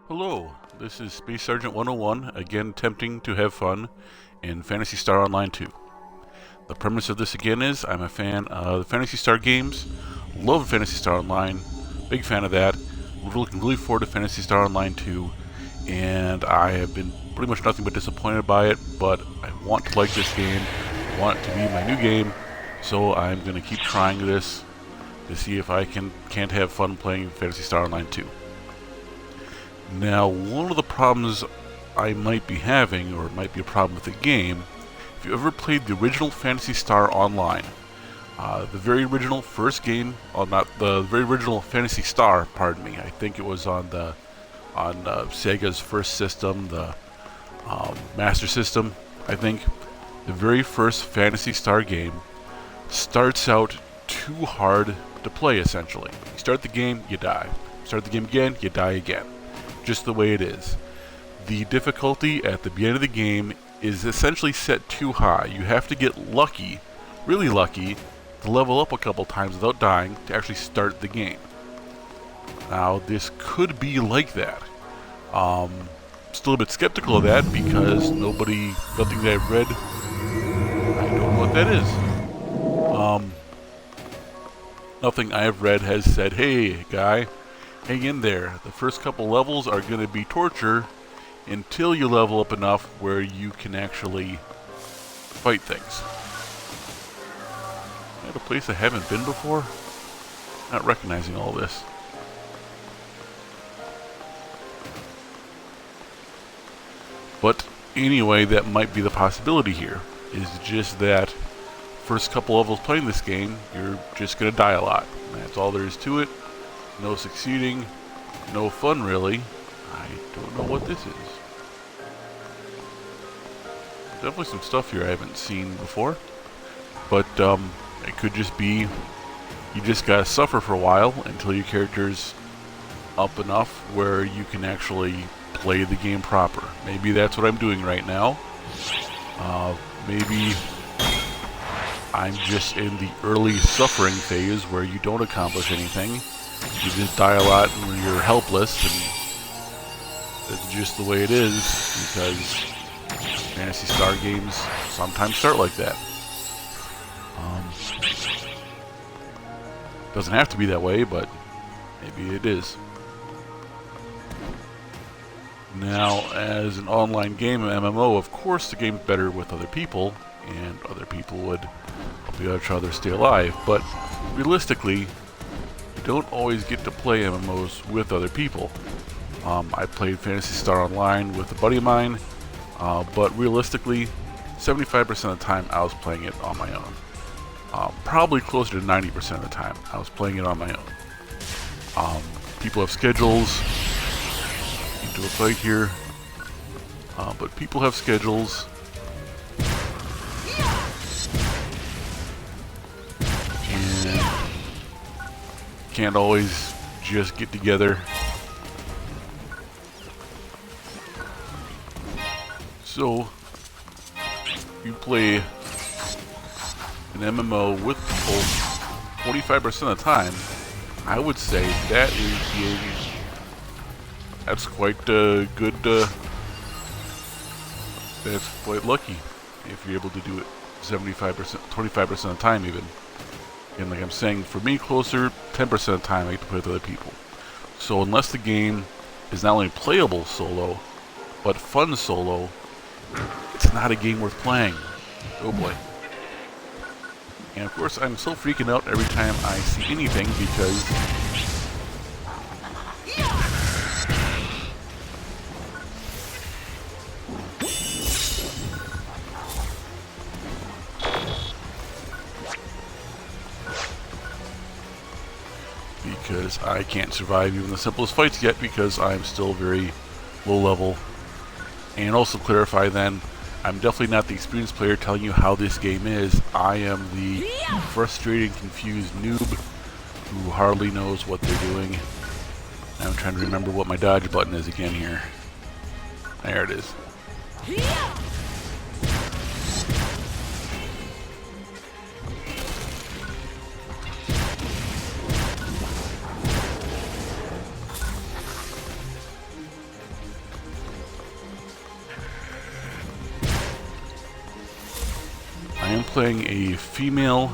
Hello, this is Space Sergeant 101, again attempting to have fun in Phantasy Star Online 2. The premise of this again is I'm a fan of the Phantasy Star games, love Phantasy Star Online, big fan of that, looking really forward to Phantasy Star Online 2, and I have been pretty much nothing but disappointed by it, but I want to like this game, I want it to be my new game, so I'm going to keep trying this to see if I can't have fun playing Phantasy Star Online 2. Now, one of the problems I might be having, or it might be a problem with the game, if you ever played the original Phantasy Star Online, the very original first game, not the very original Phantasy Star, pardon me, I think it was on Sega's first system, the Master System, I think. The very first Phantasy Star game starts out too hard to play, essentially. You start the game, you die. Start the game again, you die again. Just the way it is. The difficulty at the beginning of the game is essentially set too high. You have to get lucky, really lucky, to level up a couple times without dying to actually start the game. Now, this could be like that. Still a bit skeptical of that because nothing that I've read, I don't know what that is. Nothing I've read has said, hey, guy, hang in there. The first couple levels are going to be torture until you level up enough where you can actually fight things. At a place I haven't been before? Not recognizing all this. But anyway, that might be the possibility here. Is just that first couple levels playing this game, you're just going to die a lot. That's all there is to it. No succeeding, no fun really. I don't know what this is. Definitely some stuff here I haven't seen before. But it could just be you just gotta suffer for a while until your character's up enough where you can actually play the game proper. Maybe that's what I'm doing right now. Maybe I'm just in the early suffering phase where you don't accomplish anything. You just die a lot when you're helpless, and that's just the way it is, because Phantasy Star games sometimes start like that. Doesn't have to be that way, but maybe it is. Now, as an online game, an MMO, of course the game's better with other people, and other people would help each other stay alive, but realistically, you don't always get to play MMOs with other people. I played Phantasy Star Online with a buddy of mine, but realistically, 75% of the time I was playing it on my own. Probably closer to 90% of the time I was playing it on my own. People have schedules. Into a fight here. But people have schedules. And can't always just get together. So, you play an MMO with people 45% of the time, I would say that's quite good, that's quite lucky if you're able to do it 75%, 25% of the time even. And like I'm saying, for me closer, 10% of the time I get to play with other people. So unless the game is not only playable solo, but fun solo, it's not a game worth playing. Oh boy. And of course I'm so freaking out every time I see anything because I can't survive even the simplest fights yet because I'm still very low level. And also clarify then, I'm definitely not the experienced player telling you how this game is. I am the frustrated, confused noob who hardly knows what they're doing. I'm trying to remember what my dodge button is again here. There it is. playing a female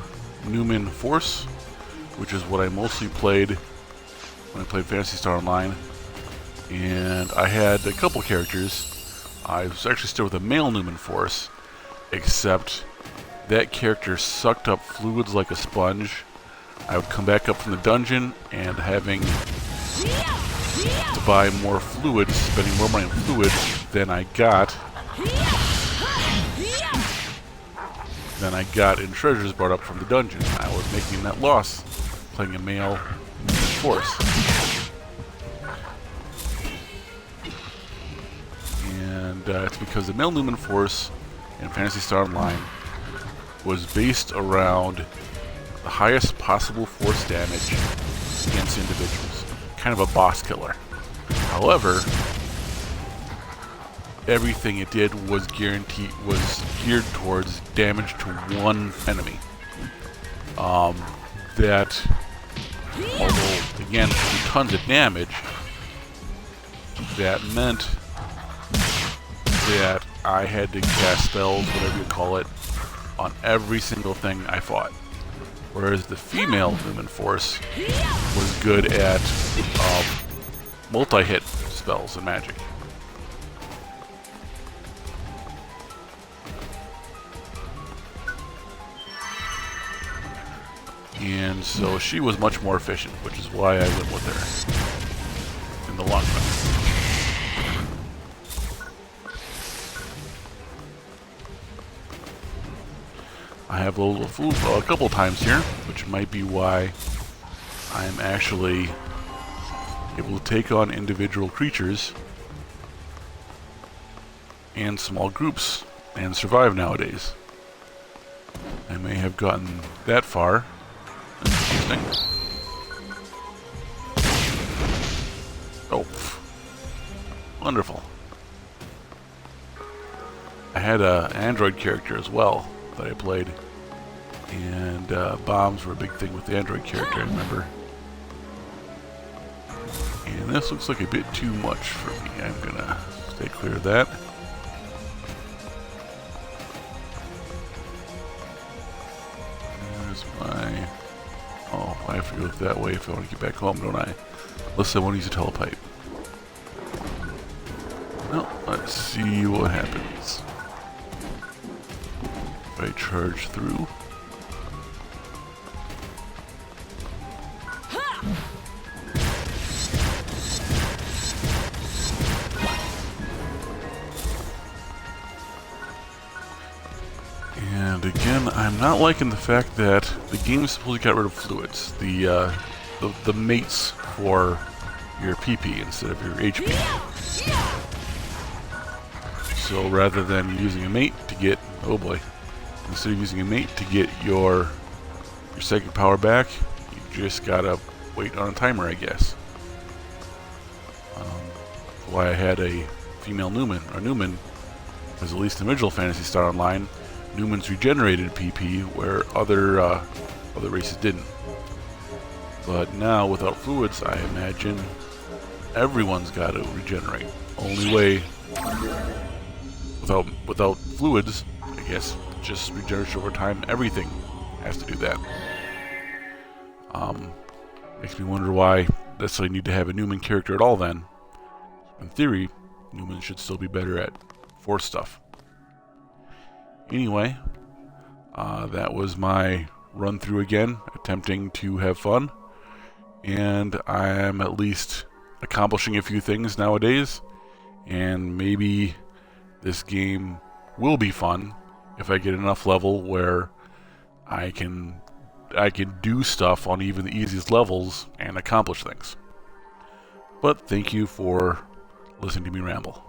Newman Force, which is what I mostly played when I played Phantasy Star Online. And I had a couple characters. I was actually still with a male Newman Force, except that character sucked up fluids like a sponge. I would come back up from the dungeon and having to buy more fluids, spending more money on fluids than I got in treasures brought up from the dungeon. I was making that loss playing a male Force. And it's because the male Newman Force in Phantasy Star Online was based around the highest possible force damage against individuals. Kind of a boss killer. However, everything it did was geared towards damage to one enemy. That, although again, tons of damage, that meant that I had to cast spells, whatever you call it, on every single thing I fought. Whereas the female Newman Force was good at multi-hit spells and magic. And so she was much more efficient, which is why I went with her in the long run. I have a couple times here, which might be why I'm actually able to take on individual creatures and small groups and survive nowadays. I may have gotten that far. That's interesting. Oh, wonderful. I had an android character as well that I played, and bombs were a big thing with the android character, I remember. And this looks like a bit too much for me. I'm gonna stay clear of that. There's my... Oh, I have to go that way if I want to get back home, don't I? Unless I want to use a telepipe. Well, let's see what happens. If I charge through. And again, I'm not liking the fact that the game supposedly got rid of fluids, the mates for your PP instead of your HP. So rather than using a mate to get, oh boy, instead of using a mate to get your psychic power back, you just gotta wait on a timer, I guess. Why I had a female Newman, or Newman, because at least in the original Phantasy Star Online, Newmans regenerated PP where other races didn't. But now, without fluids, I imagine everyone's got to regenerate. Only way, without fluids, I guess, just regeneration over time, everything has to do that. Makes me wonder why necessarily need to have a Newman character at all then. In theory, Newmans should still be better at force stuff. Anyway, that was my run through again, attempting to have fun. And I am at least accomplishing a few things nowadays. And maybe this game will be fun if I get enough level where I can do stuff on even the easiest levels and accomplish things. But thank you for listening to me ramble.